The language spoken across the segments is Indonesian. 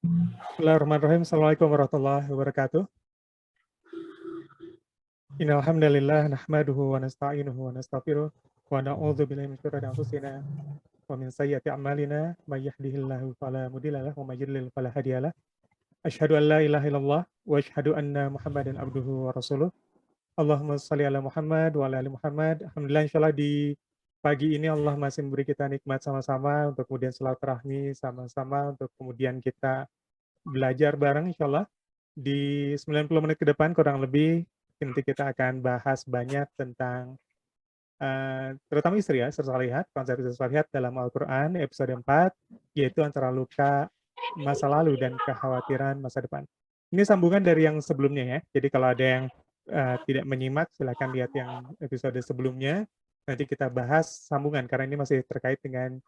Bismillahirrahmanirrahim. Assalamualaikum warahmatullahi wabarakatuh. Innal hamdalillah nahmaduhu wa nasta'inuhu wa nastaghfiruh wa na'udzu billahi min syururi anfusina wa min sayyiati a'malina may yahdihillahu fala mudilla lahu wa may yudlil fala hadiyalah. Asyhadu an la ilaha illallah wa asyhadu anna Muhammadan abduhu wa rasuluh. Allahumma shalli ala Muhammad wa ala ali Muhammad. Alhamdulillah insyaallah di pagi ini Allah masih memberi kita nikmat sama-sama untuk kemudian silaturahmi sama-sama untuk kemudian kita belajar bareng insyaallah. Di 90 menit ke depan kurang lebih nanti kita akan bahas banyak tentang terutama istri ya, istri salihah, konsep istri salihah dalam Al-Qur'an episode 4 yaitu antara luka masa lalu dan kekhawatiran masa depan. Ini sambungan dari yang sebelumnya ya. Jadi kalau ada yang tidak menyimak silakan lihat yang episode sebelumnya. Nanti kita bahas sambungan karena ini masih terkait dengan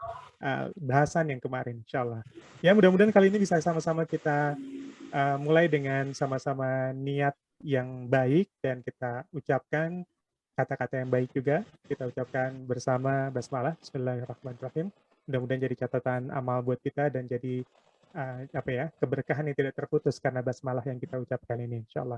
bahasan yang kemarin insyaallah. Ya mudah-mudahan kali ini bisa sama-sama kita mulai dengan sama-sama niat yang baik dan kita ucapkan kata-kata yang baik juga. Kita ucapkan bersama basmalah. Bismillahirrahmanirrahim. Mudah-mudahan jadi catatan amal buat kita dan jadi keberkahan yang tidak terputus karena basmalah yang kita ucapkan ini insyaallah.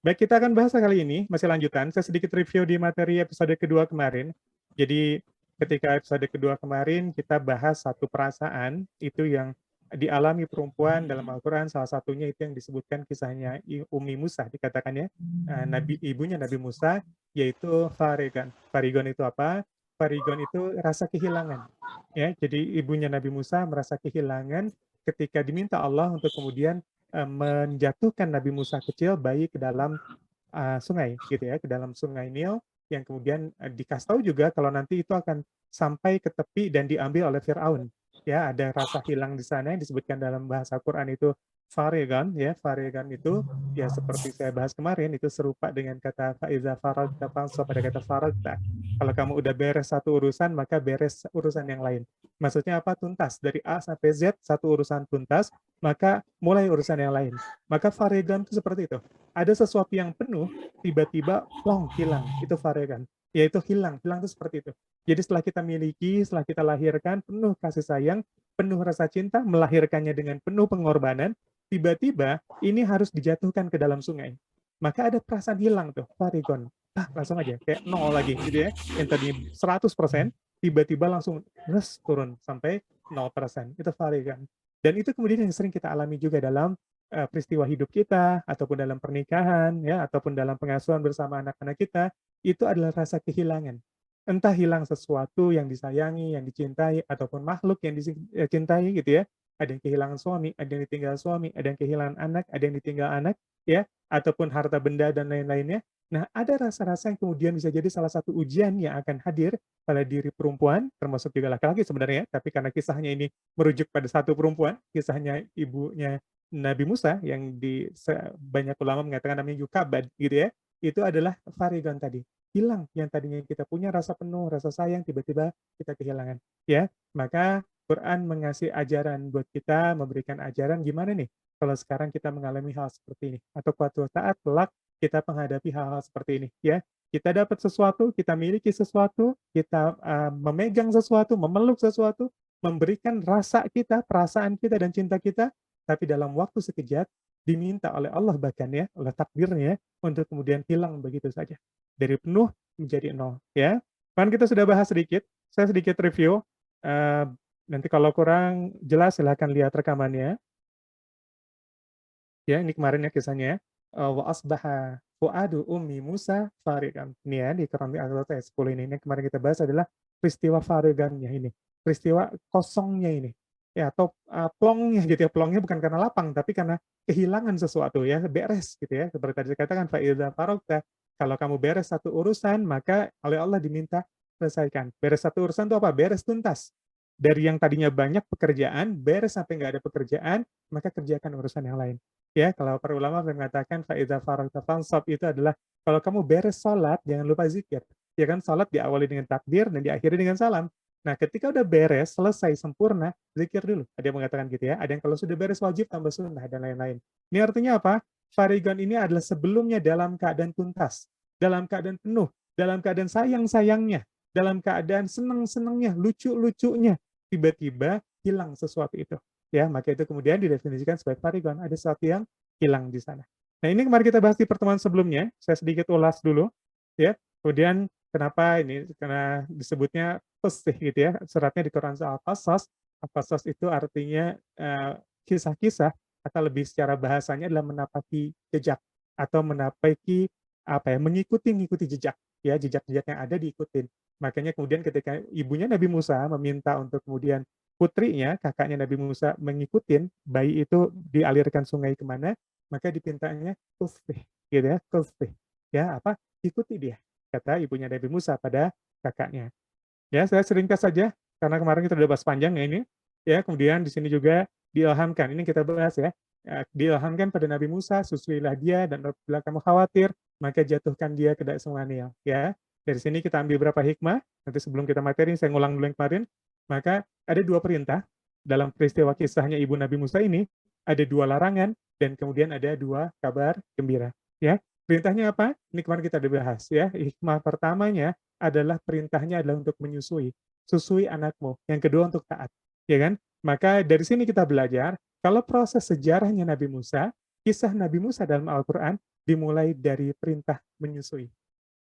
Baik, kita akan bahas kali ini, masih lanjutan. Saya sedikit review di materi episode kedua kemarin. Jadi ketika episode kedua kemarin kita bahas satu perasaan itu yang dialami perempuan dalam Al-Quran, salah satunya itu yang disebutkan kisahnya Ummi Musa, dikatakannya ibunya Nabi Musa, yaitu farigon. Farigon itu apa? Farigon itu rasa kehilangan. Ya, jadi ibunya Nabi Musa merasa kehilangan ketika diminta Allah untuk kemudian menjatuhkan Nabi Musa kecil bayi ke dalam sungai, gitu ya, ke dalam sungai Nil, yang kemudian dikasih tahu juga kalau nanti itu akan sampai ke tepi dan diambil oleh Firaun. Ya, ada rasa hilang di sana yang disebutkan dalam bahasa Quran itu farigan, ya, farigan itu ya seperti saya bahas kemarin itu serupa dengan kata faiza faragta fansab, pada kata faragta. Kalau kamu udah beres satu urusan, maka beres urusan yang lain. Maksudnya apa? Tuntas. Dari A sampai Z, satu urusan tuntas, maka mulai urusan yang lain. Maka farigan itu seperti itu. Ada sesuatu yang penuh, tiba-tiba plong, hilang. Itu farigan. Yaitu hilang. Hilang itu seperti itu. Jadi setelah kita miliki, setelah kita lahirkan, penuh kasih sayang, penuh rasa cinta, melahirkannya dengan penuh pengorbanan, tiba-tiba ini harus dijatuhkan ke dalam sungai. Maka ada perasaan hilang tuh, farigon. Langsung aja, kayak nol lagi gitu ya. Yang tadi 100%, tiba-tiba langsung turun sampai 0%. Itu farigon. Dan itu kemudian yang sering kita alami juga dalam peristiwa hidup kita, ataupun dalam pernikahan, ya, ataupun dalam pengasuhan bersama anak-anak kita, itu adalah rasa kehilangan. Entah hilang sesuatu yang disayangi, yang dicintai, ataupun makhluk yang dicintai gitu ya. Ada yang kehilangan suami, ada yang ditinggal suami, ada yang kehilangan anak, ada yang ditinggal anak, ya, ataupun harta benda dan lain-lainnya. Nah, ada rasa-rasa yang kemudian bisa jadi salah satu ujian yang akan hadir pada diri perempuan, termasuk juga laki-laki sebenarnya, tapi karena kisahnya ini merujuk pada satu perempuan, kisahnya ibunya Nabi Musa, yang banyak ulama mengatakan namanya Yukabad, gitu ya, itu adalah farigon tadi. Hilang yang tadinya kita punya rasa penuh, rasa sayang, tiba-tiba kita kehilangan. Ya, maka Quran mengasih ajaran buat kita, memberikan ajaran gimana nih kalau sekarang kita mengalami hal seperti ini, atau suatu saat kelak kita menghadapi hal-hal seperti ini, ya. Kita dapat sesuatu, kita miliki sesuatu, kita memegang sesuatu, memeluk sesuatu, memberikan rasa kita, perasaan kita dan cinta kita, tapi dalam waktu sekejap diminta oleh Allah bahkan ya, oleh takdirnya untuk kemudian hilang begitu saja. Dari penuh menjadi nol, ya. Kan kita sudah bahas sedikit, saya sedikit review. Nanti kalau kurang jelas silahkan lihat rekamannya. Ya, ini kemarin ya kisahnya. Wa asbaha fuadu ummi Musa farigan. Ini ya di Quran ayat 10 ini. Yang kemarin kita bahas adalah peristiwa farigannya ini. Peristiwa kosongnya ini. Ya, atau plongnya gitu ya. Plongnya bukan karena lapang, tapi karena kehilangan sesuatu ya, beres gitu ya. Seperti tadi dikatakan fa idza faragta, kalau kamu beres satu urusan, maka oleh Allah diminta selesaikan. Beres satu urusan itu apa? Beres tuntas. Dari yang tadinya banyak pekerjaan, beres sampai nggak ada pekerjaan, maka kerjakan urusan yang lain. Ya, kalau para ulama mengatakan faiza faragta fansab itu adalah kalau kamu beres sholat, jangan lupa zikir. Ya kan, sholat diawali dengan takbir dan diakhiri dengan salam. Nah, ketika udah beres, selesai, sempurna, zikir dulu. Ada yang mengatakan gitu ya. Ada yang kalau sudah beres wajib tambah sunnah dan lain-lain. Ini artinya apa? Farigon ini adalah sebelumnya dalam keadaan tuntas, dalam keadaan penuh, dalam keadaan sayang-sayangnya, dalam keadaan senang-senangnya, lucu-lucunya. Tiba-tiba hilang sesuatu itu. ya, maka itu kemudian didefinisikan sebagai farigon, ada sesuatu yang hilang di sana. Nah, ini kemarin kita bahas di pertemuan sebelumnya, saya sedikit ulas dulu, ya. Kemudian kenapa ini, karena disebutnya qisih gitu ya, suratnya di Quran Al-Qasas. Al-Qasas itu artinya kisah-kisah, atau lebih secara bahasanya adalah menapaki jejak, atau menapaki apa ya, mengikuti jejak, ya, jejak-jejak yang ada diikutin. Makanya kemudian ketika ibunya Nabi Musa meminta untuk kemudian putrinya, kakaknya Nabi Musa mengikutin bayi itu dialirkan sungai kemana, maka dipintanya qisih, gitu ya, qisih. Ya, apa? Ikuti dia, kata ibunya Nabi Musa pada kakaknya. Ya, saya seringkas saja karena kemarin kita udah bahas panjang ya ini. Ya, kemudian di sini juga diilhamkan. Ini kita bahas ya. Diilhamkan pada Nabi Musa, susuilah dia dan apabila kamu khawatir, maka jatuhkan dia ke Sungai Nil. Ya, dari sini kita ambil beberapa hikmah. Nanti sebelum kita materi, saya ngulang dulu yang kemarin. Maka ada dua perintah dalam peristiwa kisahnya ibu Nabi Musa ini. Ada dua larangan dan kemudian ada dua kabar gembira. Ya, perintahnya apa? Ini kemarin kita udah bahas ya. Hikmah pertamanya adalah perintahnya adalah untuk menyusui. Susui anakmu. Yang kedua untuk taat. Ya kan? Maka dari sini kita belajar, kalau proses sejarahnya Nabi Musa, kisah Nabi Musa dalam Al-Quran dimulai dari perintah menyusui.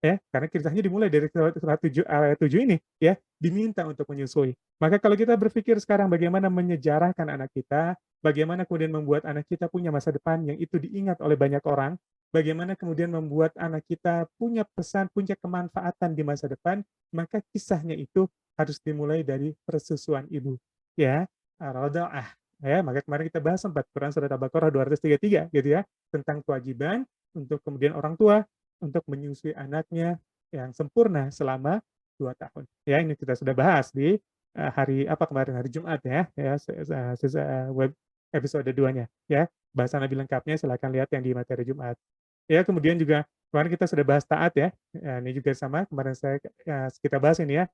Ya, karena kisahnya dimulai dari surat 7, ayat 7 ini, ya, diminta untuk menyusui. Maka kalau kita berpikir sekarang bagaimana menyejarahkan anak kita, bagaimana kemudian membuat anak kita punya masa depan yang itu diingat oleh banyak orang, bagaimana kemudian membuat anak kita punya pesan, punya kemanfaatan di masa depan, maka kisahnya itu harus dimulai dari persusuan ibu. Ya, radha'ah. Ya, maka kemarin kita bahas sempat Quran surat Al-Baqarah 233 gitu ya, tentang kewajiban untuk kemudian orang tua untuk menyusui anaknya yang sempurna selama 2 tahun. Ya, ini kita sudah bahas di hari apa kemarin, hari Jumat ya, web episode 2-nya ya. Bahasan lebih lengkapnya silakan lihat yang di materi Jumat. Ya, kemudian juga kemarin kita sudah bahas taat ya. Ini juga sama kemarin kita bahas ini ya.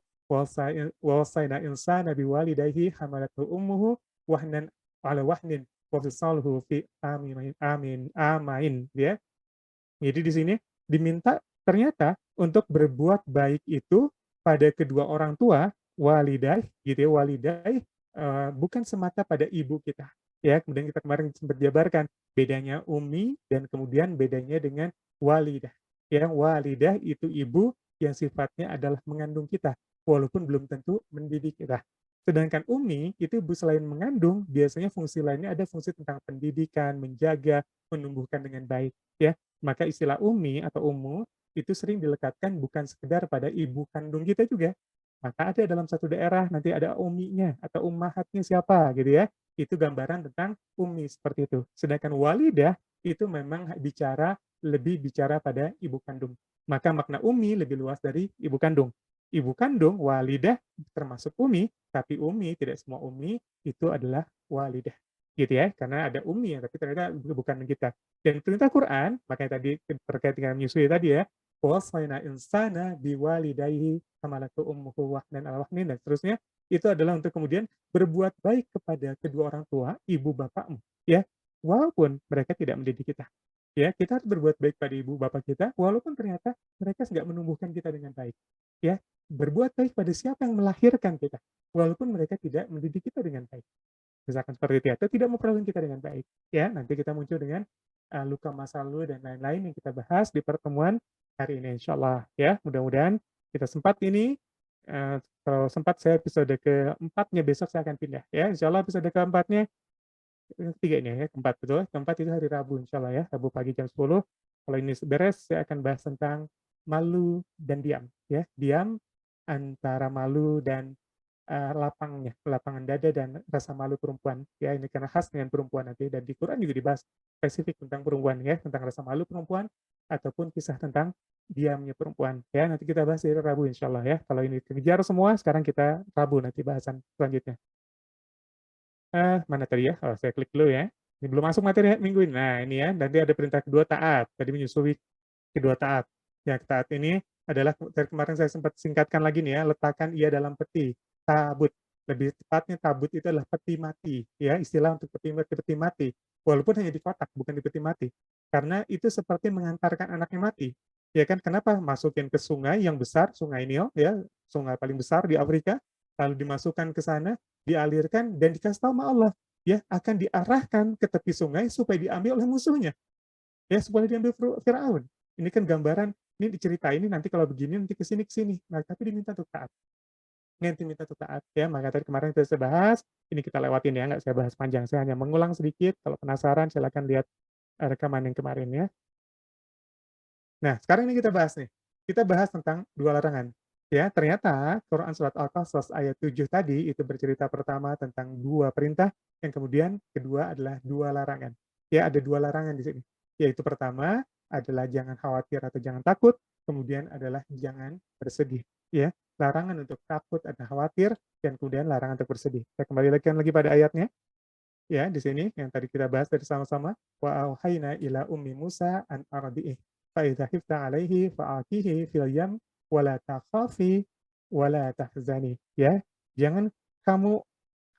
Wasaina insana biwalidayhi hamalathu ummuhu wahnan ala wahnin wa fisaluhu fi amain ya. Jadi di sini diminta ternyata untuk berbuat baik itu pada kedua orang tua, walidah, gitu ya, walidah, bukan semata pada ibu kita. Ya, kemudian kita kemarin sempat jabarkan bedanya umi dan kemudian bedanya dengan walidah. Ya, walidah itu ibu yang sifatnya adalah mengandung kita, walaupun belum tentu mendidik kita. Sedangkan umi itu selain mengandung, biasanya fungsi lainnya ada fungsi tentang pendidikan, menjaga, menumbuhkan dengan baik. Ya, maka istilah umi atau ummu itu sering dilekatkan bukan sekedar pada ibu kandung kita juga. Maka ada dalam satu daerah nanti ada uminya atau ummahatnya siapa gitu ya. Itu gambaran tentang umi seperti itu. Sedangkan walidah itu memang lebih bicara pada ibu kandung. Maka makna umi lebih luas dari ibu kandung. Ibu kandung, walidah termasuk umi, tapi umi tidak semua umi itu adalah walidah gitu ya, karena ada umi yang tapi ternyata bukan kita. Dan perintah Quran, makanya tadi terkait dengan menyusui tadi ya, wasaina insana biwalidayhi hamalatu ummuhu wahnan ala wahnin dan seterusnya, itu adalah untuk kemudian berbuat baik kepada kedua orang tua, ibu bapakmu, ya, walaupun mereka tidak mendidik kita. Ya, kita harus berbuat baik pada ibu bapak kita, walaupun ternyata mereka nggak menumbuhkan kita dengan baik. Ya, berbuat baik pada siapa yang melahirkan kita, walaupun mereka tidak mendidik kita dengan baik. Misalkan seperti itu, atau tidak memperlakukan kita dengan baik. Ya, nanti kita muncul dengan luka masa lalu dan lain-lain yang kita bahas di pertemuan hari ini, insya Allah. Ya, mudah-mudahan kita sempat ini. Kalau sempat saya episode keempatnya besok saya akan pindah. Ya, insya Allah episode keempatnya ketiga ini ya, keempat betul. Keempat itu hari Rabu, insya Allah ya, Rabu pagi jam 10. Kalau ini beres, saya akan bahas tentang malu dan diam. Ya, diam antara malu dan lapangan dada dan rasa malu perempuan. Ya, ini karena khas dengan perempuan nanti. Dan di Quran juga dibahas spesifik tentang perempuan ya, tentang rasa malu perempuan ataupun kisah tentang diamnya perempuan. Ya, nanti kita bahas di Rabu insya Allah ya. Kalau ini kejar semua, sekarang kita Rabu nanti bahasan selanjutnya. Mana tadi ya? Oh, saya klik dulu ya. Ini belum masuk materi minggu ini. Nah, ini ya. Nanti ada perintah kedua taat. Tadi menyusui kedua taat. Yang taat ini adalah dari kemarin saya sempat singkatkan lagi nih ya, letakkan ia dalam peti, tabut. Lebih tepatnya tabut itu adalah peti mati, ya, istilah untuk peti mati. Walaupun hanya di kotak, bukan di peti mati. Karena itu seperti mengantarkan anaknya mati. Ya kan, kenapa? Masukin ke sungai yang besar, sungai Nil, ya, sungai paling besar di Afrika, lalu dimasukkan ke sana, dialirkan dan dikasih tahu sama Allah. ya akan diarahkan ke tepi sungai supaya diambil oleh musuhnya. Ya, supaya diambil Firaun. Ini kan gambaran, ini diceritain ini nanti kalau begini, nanti ke sini. Nah, tapi diminta untuk taat. Nanti minta untuk taat ya, maka tadi kemarin kita sudah bahas, ini kita lewatin ya, nggak saya bahas panjang. Saya hanya mengulang sedikit, kalau penasaran silakan lihat rekaman yang kemarin ya. Nah, sekarang ini kita bahas nih. Kita bahas tentang dua larangan. Ya, ternyata Quran surat Al-Qasas ayat 7 tadi itu bercerita pertama tentang dua perintah, yang kemudian kedua adalah dua larangan. Ya, ada dua larangan di sini. Yaitu pertama adalah jangan khawatir atau jangan takut, kemudian adalah jangan bersedih. Ya, larangan untuk takut atau khawatir, dan kemudian larangan untuk bersedih. Saya kembali lagi pada ayatnya. Ya, di sini yang tadi kita bahas dari sama-sama, wa auhayna ila ummi Musa an ardi'ih fa idza khifta 'alaihi fa'atihi fil yam wa la takhafi wa la tahzani. Ya, jangan kamu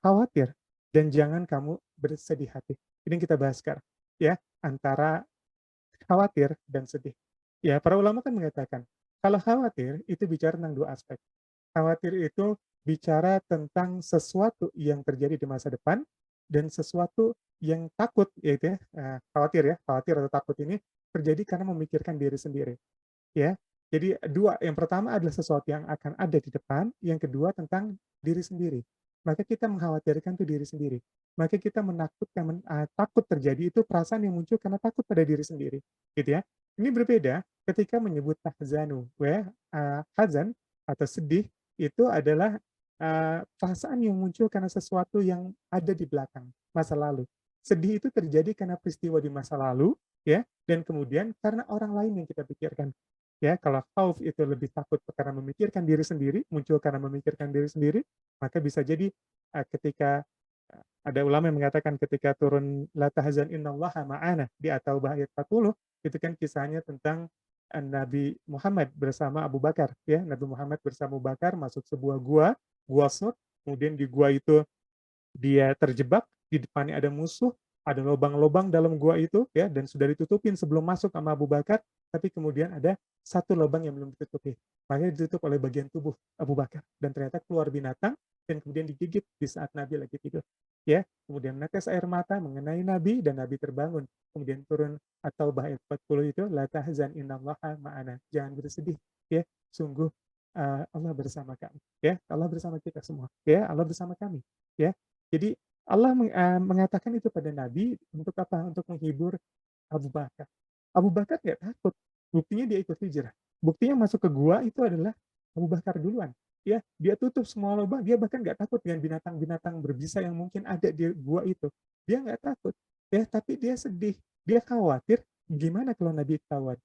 khawatir dan jangan kamu bersedih hati. Ini kita bahas sekarang. Ya, antara khawatir dan sedih. Ya, para ulama kan mengatakan, kalau khawatir itu bicara tentang dua aspek. Khawatir itu bicara tentang sesuatu yang terjadi di masa depan dan sesuatu yang takut, yaitu ya, khawatir atau takut ini terjadi karena memikirkan diri sendiri. Ya, jadi dua, yang pertama adalah sesuatu yang akan ada di depan, yang kedua tentang diri sendiri. Maka kita mengkhawatirkan itu diri sendiri. Maka kita menakutkan, takut terjadi itu perasaan yang muncul karena takut pada diri sendiri, gitu ya. Ini berbeda ketika menyebut tahzanu, hazan atau sedih itu adalah perasaan yang muncul karena sesuatu yang ada di belakang, masa lalu. Sedih itu terjadi karena peristiwa di masa lalu, ya, dan kemudian karena orang lain yang kita pikirkan. Ya, kalau khauf itu lebih takut karena memikirkan diri sendiri, muncul karena memikirkan diri sendiri, maka bisa jadi ketika ada ulama yang mengatakan ketika turun la tahzan innallaha ma'ana di At-Taubah ayat 40, itu kan kisahnya tentang Nabi Muhammad bersama Abu Bakar ya, Nabi Muhammad bersama Abu Bakar masuk sebuah gua Sur, kemudian di gua itu dia terjebak, di depannya ada musuh, ada lubang-lubang dalam gua itu ya, dan sudah ditutupin sebelum masuk sama Abu Bakar, tapi kemudian ada satu lubang yang belum ditutupi. Makanya ditutup oleh bagian tubuh Abu Bakar dan ternyata keluar binatang dan kemudian digigit di saat Nabi lagi tidur. Ya, kemudian menetes air mata mengenai Nabi dan Nabi terbangun. Kemudian turun atau ayat 40 itu la tahzan innallaha ma'ana. Jangan bersedih ya, sungguh Allah bersama kami ya. Allah bersama kita semua ya, Allah bersama kami ya. Jadi Allah mengatakan itu pada Nabi untuk apa? Untuk menghibur Abu Bakar. Abu Bakar nggak takut. Buktinya dia ikut hijrah. Buktinya masuk ke gua itu adalah Abu Bakar duluan. Ya, dia tutup semua lubang. Dia bahkan nggak takut dengan binatang-binatang berbisa yang mungkin ada di gua itu. Dia nggak takut. Ya, tapi dia sedih. Dia khawatir. Gimana kalau Nabi ketahuan?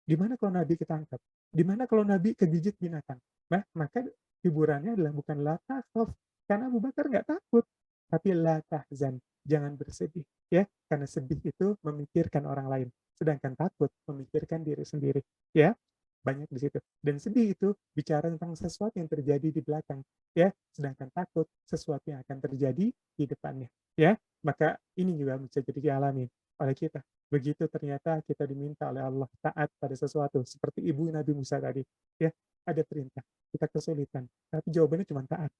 Gimana kalau Nabi ketangkap? Gimana kalau Nabi kegigit binatang? Nah, maka hiburannya adalah bukan la takhaf, karena Abu Bakar nggak takut, tapi la tahzan, jangan bersedih, ya, karena sedih itu memikirkan orang lain, sedangkan takut memikirkan diri sendiri, ya, banyak di situ. Dan sedih itu bicara tentang sesuatu yang terjadi di belakang, ya, sedangkan takut sesuatu yang akan terjadi di depannya, ya. Maka ini juga bisa jadi dialami oleh kita. Begitu ternyata kita diminta oleh Allah taat pada sesuatu, seperti ibu Nabi Musa tadi, ya, ada perintah, kita kesulitan, tapi jawabannya cuma taat.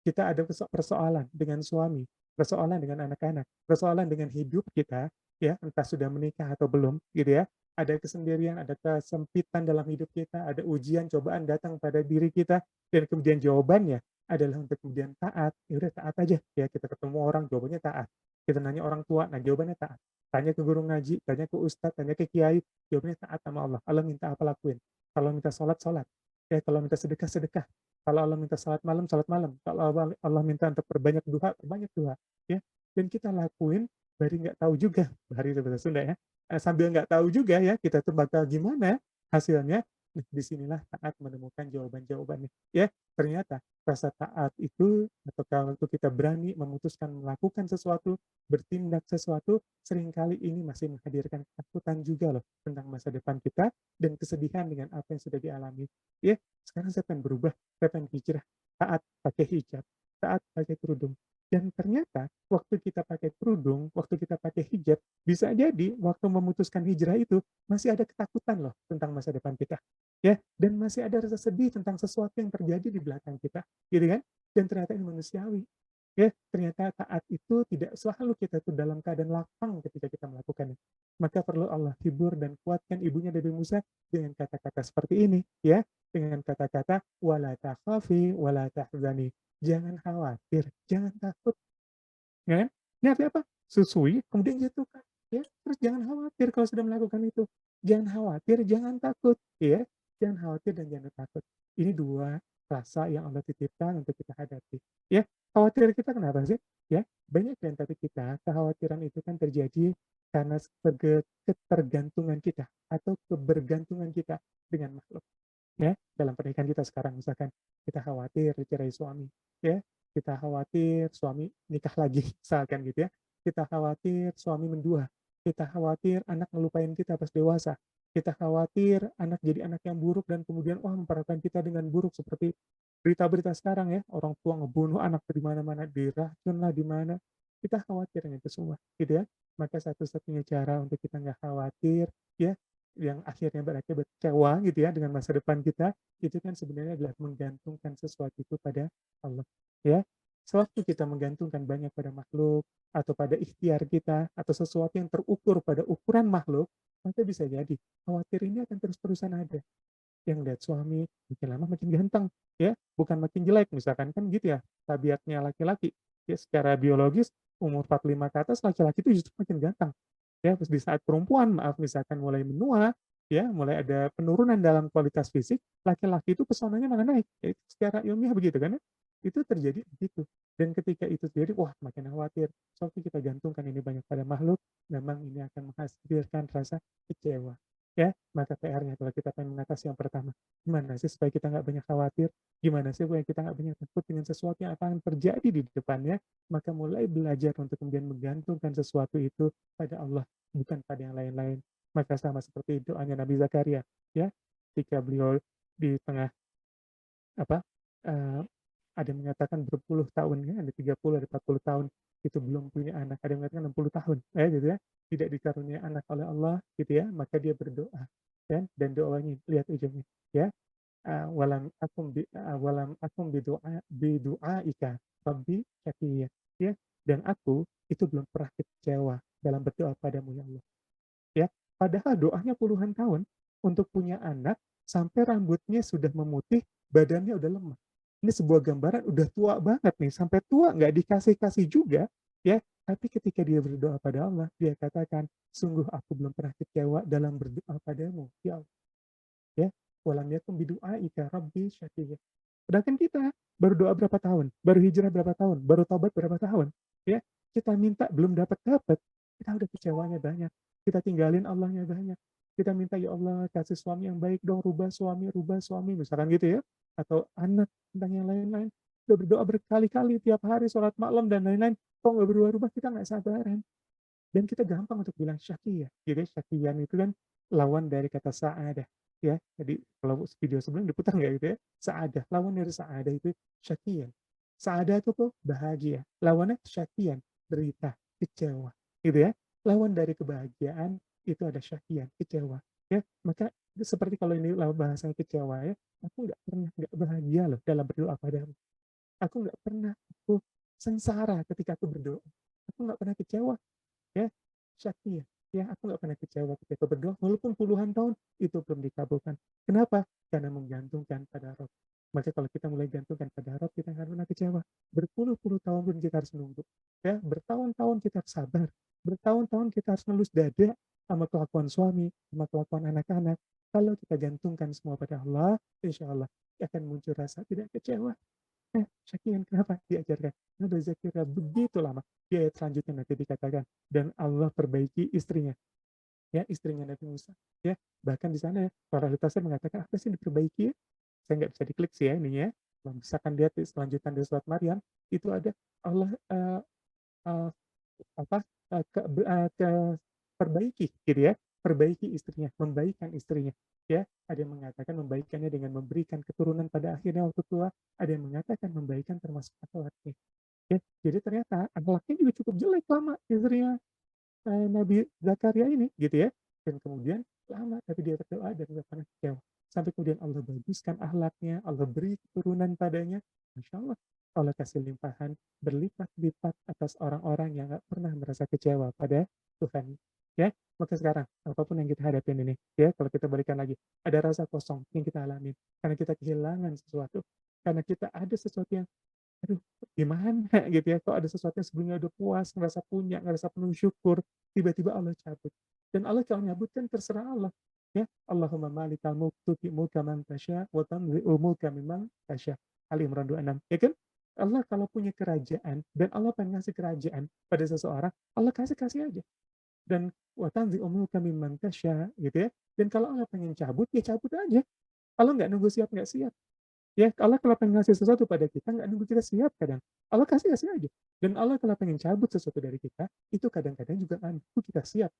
Kita ada persoalan dengan suami, persoalan dengan anak-anak, persoalan dengan hidup kita, ya, entah sudah menikah atau belum, gitu ya. Ada kesendirian, ada kesempitan dalam hidup kita, ada ujian, cobaan datang pada diri kita, dan kemudian jawabannya adalah untuk kemudian taat. Ya udah taat aja, ya kita ketemu orang, jawabannya taat. Kita nanya orang tua, nah jawabannya taat. Tanya ke guru ngaji, tanya ke ustadz, tanya ke kiai, jawabannya taat sama Allah. Allah minta apa lakuin. Kalau minta sholat, sholat. Ya, kalau minta sedekah, sedekah. Kalau Allah minta salat malam, salat malam. Kalau Allah minta untuk perbanyak duha, perbanyak duha. Ya, dan kita lakuin, bari nggak tahu juga, bari itu bahasa Sunda ya. Sambil nggak tahu juga ya, kita tuh bakal gimana hasilnya. Nah, disinilah taat menemukan jawaban-jawabannya. Ya, ternyata rasa taat itu, atau kalau kita berani memutuskan melakukan sesuatu, bertindak sesuatu, seringkali ini masih menghadirkan ketakutan juga loh tentang masa depan kita dan kesedihan dengan apa yang sudah dialami. Ya, sekarang saya pengen berubah, saya pengen hijrah, taat pakai hijab, taat pakai kerudung. Dan ternyata waktu kita pakai kerudung, waktu kita pakai hijab, bisa jadi waktu memutuskan hijrah itu masih ada ketakutan loh tentang masa depan kita. Ya, dan masih ada rasa sedih tentang sesuatu yang terjadi di belakang kita, gitu kan? Dan ternyata ini manusiawi. Ya, ternyata taat itu tidak selalu kita tuh dalam keadaan lapang ketika kita melakukannya. Maka perlu Allah hibur dan kuatkan ibunya Nabi Musa dengan kata-kata seperti ini, ya, dengan kata-kata wala takhafi wala tahzani. Jangan khawatir, jangan takut, ya kan? Ini artinya apa? Susui kemudian jatuhkan, ya. Terus jangan khawatir kalau sudah melakukan itu. Jangan khawatir, jangan takut, ya. Jangan khawatir dan jangan takut. Ini dua rasa yang Allah titipkan untuk kita hadapi. Ya, khawatir kita kenapa sih? Ya, banyak di antara kita kekhawatiran itu kan terjadi karena ketergantungan kita atau kebergantungan kita dengan makhluk. Ya, dalam pernikahan kita sekarang misalkan kita khawatir dicerai suami, ya, kita khawatir suami nikah lagi misalkan gitu ya, kita khawatir suami mendua, kita khawatir anak ngelupain kita pas dewasa, kita khawatir anak jadi anak yang buruk dan kemudian wah memperlakukan kita dengan buruk seperti berita-berita sekarang ya, orang tua ngebunuh anak di mana-mana, diracun lah di mana, kita khawatir dengan itu semua gitu ya. Maka satu-satunya cara untuk kita nggak khawatir ya, yang akhirnya berakibat kecewa gitu ya dengan masa depan kita, itu kan sebenarnya adalah menggantungkan sesuatu itu pada Allah. Ya, sewaktu kita menggantungkan banyak pada makhluk atau pada ikhtiar kita atau sesuatu yang terukur pada ukuran makhluk, maka bisa jadi khawatir ini akan terus-terusan ada. Yang lihat suami makin lama makin ganteng, ya, bukan makin jelek misalkan kan gitu ya tabiatnya laki-laki. Ya secara biologis umur 45 ke atas laki-laki itu justru makin ganteng. Ya, terus di saat perempuan maaf misalkan mulai menua, ya, mulai ada penurunan dalam kualitas fisik, laki-laki itu pesonanya malah naik. Ya, secara ilmiah begitu kan ya. Itu terjadi begitu. Dan ketika itu terjadi, wah makin khawatir. Sewaktu kita gantungkan ini banyak pada makhluk, memang ini akan menghasilkan rasa kecewa. Ya, maka PR-nya kalau kita pengen mengatasi yang pertama, gimana sih supaya kita nggak banyak khawatir, gimana sih supaya kita nggak banyak takut dengan sesuatu yang akan terjadi di depannya, maka mulai belajar untuk kemudian menggantungkan sesuatu itu pada Allah bukan pada yang lain-lain. Maka sama seperti doanya Nabi Zakaria, ya, ketika beliau di tengah apa ada yang mengatakan berpuluh tahun ya, ada 30, ada 40 tahun itu belum punya anak, ada yang mengatakan 60 tahun, ya gitu ya, tidak dikaruniai anak oleh Allah gitu ya, maka dia berdoa kan dan doanya lihat ujungnya ya walam akum bidu'aika rabbi syaqiya ya dan aku itu belum pernah kecewa dalam berdoa padamu ya Allah ya. Padahal doanya puluhan tahun untuk punya anak sampai rambutnya sudah memutih, badannya udah lemah. Ini sebuah gambaran udah tua banget nih, sampai tua nggak dikasih-kasih juga, ya. Tapi ketika dia berdoa pada Allah, dia katakan, sungguh aku belum pernah kecewa dalam berdoa padamu, ya Allah. Ya, walam yakum bidu'aika rabbi syaqiyya. Sedangkan kita baru doa berapa tahun, baru hijrah berapa tahun, baru taubat berapa tahun, ya. Kita minta belum dapat-dapat, kita udah kecewanya banyak. Kita tinggalin Allahnya banyak. Kita minta ya Allah kasih suami yang baik dong, rubah suami, misalkan gitu ya. Atau anak, tentang yang lain-lain. Udah berdoa berkali-kali tiap hari, sholat malam dan lain-lain. Kok nggak berubah-ubah, kita nggak sabaran. Dan kita gampang untuk bilang syakiyah. Jadi syakiyan itu kan lawan dari kata sa'adah. Ya, jadi kalau video sebelum diputar nggak gitu ya. Sa'adah, lawan dari sa'adah itu syakiyan. Sa'adah itu tuh bahagia. Lawannya syakiyan, derita, kecewa. Gitu ya. Lawan dari kebahagiaan itu ada syakiyan, kecewa. Ya, maka seperti kalau ini lawan bahasanya kecewa ya, aku nggak pernah nggak bahagia loh dalam berdoa padamu. Aku nggak pernah aku sengsara ketika aku berdoa. Aku nggak pernah kecewa ya syakir ya aku nggak pernah kecewa ketika berdoa walaupun puluhan tahun itu belum dikabulkan kenapa karena menggantungkan pada Rob maka kalau kita mulai gantungkan pada Rob kita nggak pernah kecewa berpuluh-puluh tahun pun kita harus menunggu ya bertahun-tahun kita harus sabar bertahun-tahun kita harus ngelus dada sama kelakuan suami sama kelakuan anak-anak kalau kita gantungkan semua pada Allah insya Allah akan muncul rasa tidak kecewa Syakiran kenapa diajarkan? Karena berzakirah begitu lama. Di ayat selanjutnya nanti dikatakan dan Allah perbaiki istrinya. Ya, istrinya Nabi Musa. Ya, bahkan di sana ya, para ahli tafsir mengatakan apa sih yang diperbaiki ya? Saya nggak bisa diklik sih ya ininya. Kalau misalkan lihat di selanjutan dari surat Maryam itu ada Allah uh, apa ke perbaiki gitu ya perbaiki istrinya membaikkan istrinya ya ada yang mengatakan membaikannya dengan memberikan keturunan pada akhirnya waktu tua ada yang mengatakan membaikan termasuk akhlaknya ya jadi ternyata akhlaknya juga cukup jelek lama istrinya Nabi Zakaria ini gitu ya dan kemudian lama tapi dia berdoa dan tidak pernah kecewa sampai kemudian Allah baguskan akhlaknya Allah beri keturunan padanya Masya Allah Allah kasih limpahan berlipat-lipat atas orang-orang yang nggak pernah merasa kecewa pada Tuhan. Ya, maka sekarang apapun yang kita hadapin ini, ya kalau kita balikan lagi, ada rasa kosong yang kita alami karena kita kehilangan sesuatu, karena kita ada sesuatu yang, aduh, gimana gitu ya, kok ada sesuatu yang sebelumnya udah puas, ngerasa punya, ngerasa penuh syukur, tiba-tiba Allah cabut. Dan Allah kalau nyabut kan terserah Allah. Ya, Allahumma malikal mulk tu'ti mulka man tasya wa tanzi'ul mulka mimman tasya. Ali Imran 26. Ya kan? Allah kalau punya kerajaan dan Allah pengen ngasih kerajaan pada seseorang, Allah kasih aja. Dan wa tanzi'ul mulka mimman tasya gitu ya. Dan kalau Allah pengen cabut, ya cabut aja. Allah nggak nunggu siap nggak siap. Ya, Allah kalau pengen ngasih sesuatu pada kita, nggak nunggu kita siap kadang. Allah kasih aja. Dan Allah kalau pengen cabut sesuatu dari kita, itu kadang-kadang juga nggak nunggu kita siap.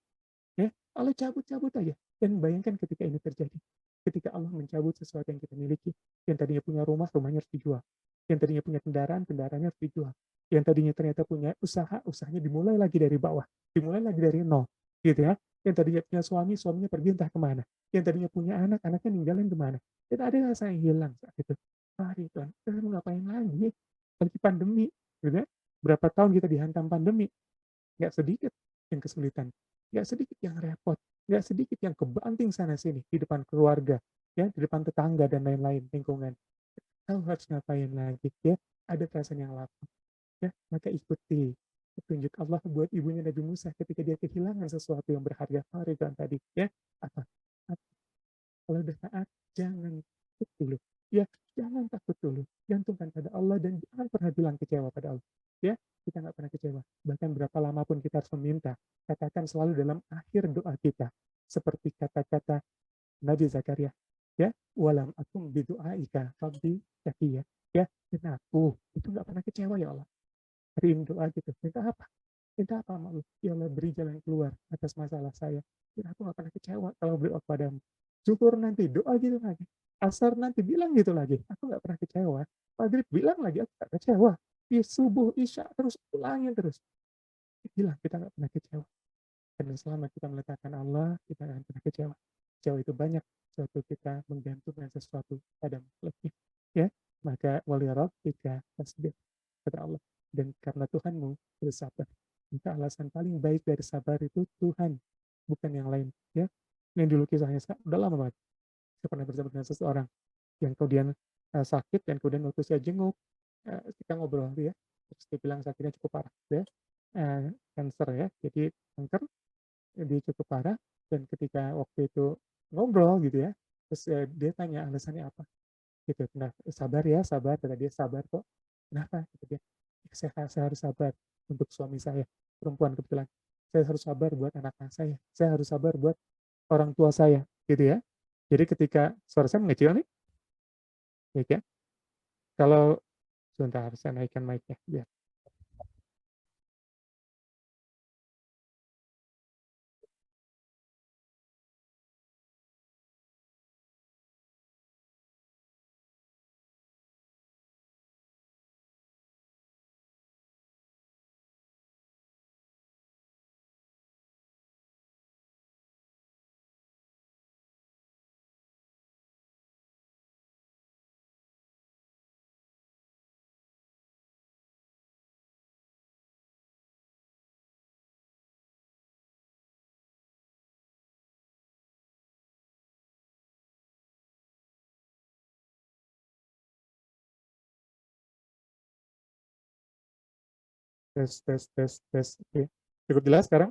Ya, Allah cabut-cabut aja. Dan bayangkan ketika ini terjadi. Ketika Allah mencabut sesuatu yang kita miliki. Yang tadinya punya rumah, rumahnya harus dijual. Yang tadinya punya kendaraan, kendaraannya harus dijual. Yang tadinya ternyata punya usaha, usahanya dimulai lagi dari bawah. Dimulai lagi dari nol. Gitu ya. Yang tadinya punya suami, suaminya pergi entah kemana. Yang tadinya punya anak, anaknya ninggalin kemana. Dan ada rasa yang hilang saat itu. Mari Tuhan, kita mau ngapain lagi? Lagi pandemi. Gitu ya. Berapa tahun kita dihantam pandemi. Nggak sedikit yang kesulitan, nggak sedikit yang repot, nggak sedikit yang kebanting sana-sini di depan keluarga, ya di depan tetangga dan lain-lain lingkungan. Tahu harus ngapain lagi, ya ada perasaan yang lapar, ya maka ikuti petunjuk Allah buat ibunya Nabi Musa ketika dia kehilangan sesuatu yang berharga kan tadi, ya apa? Kalau udah taat, jangan takut dulu. Ya, jangan takut dulu. Gantungkan pada Allah dan jangan pernah bilang kecewa pada Allah. Ya, kita nggak pernah kecewa. Bahkan berapa lama pun kita harus meminta, katakan selalu dalam akhir doa kita. Seperti kata-kata Nabi Zakaria. Ya, walam akum bidu'aika rabbi syakiya. Ya, dan aku itu nggak pernah kecewa ya Allah. Hari ini doa gitu. Minta apa? Minta apa sama Allah? Ya Allah beri jalan keluar atas masalah saya. Dan aku nggak pernah kecewa kalau berdoa kepadamu. Syukur nanti doa gitu lagi. Asar nanti bilang gitu lagi. Aku nggak pernah kecewa. Maghrib bilang lagi aku nggak kecewa. Di subuh isya terus ulangin terus. Bilang kita nggak pernah kecewa. Karena selama kita meletakkan Allah, kita akan pernah kecewa. Kecewa itu banyak. Suatu kita menggantungkan sesuatu pada makhluknya. Ya, maka wali rabbika tasbih kata Allah. Dan karena Tuhanmu bersabar. Maka alasan paling baik dari sabar itu Tuhan, bukan yang lain. Ya, ini dulu kisahnya udah lama banget. Saya pernah bersabar dengan seseorang yang kemudian sakit dan kemudian waktu saya jenguk, kita ngobrol ya. Terus dia bilang sakitnya cukup parah, ya. Cancer ya, jadi kanker, dia cukup parah. Dan ketika waktu itu ngobrol gitu ya, terus dia tanya alasannya apa gitu. Nah, sabar, kata dia sabar kok. Kenapa? Gitu dia. Saya harus sabar untuk suami saya, perempuan kebetulan. Saya harus sabar buat anak-anak saya harus sabar buat orang tua saya, gitu ya. Jadi ketika suara saya mengecil nih, ya, kalau sebentar saya naikkan mic-nya biar. Tes. Oke. Cukup jelas sekarang?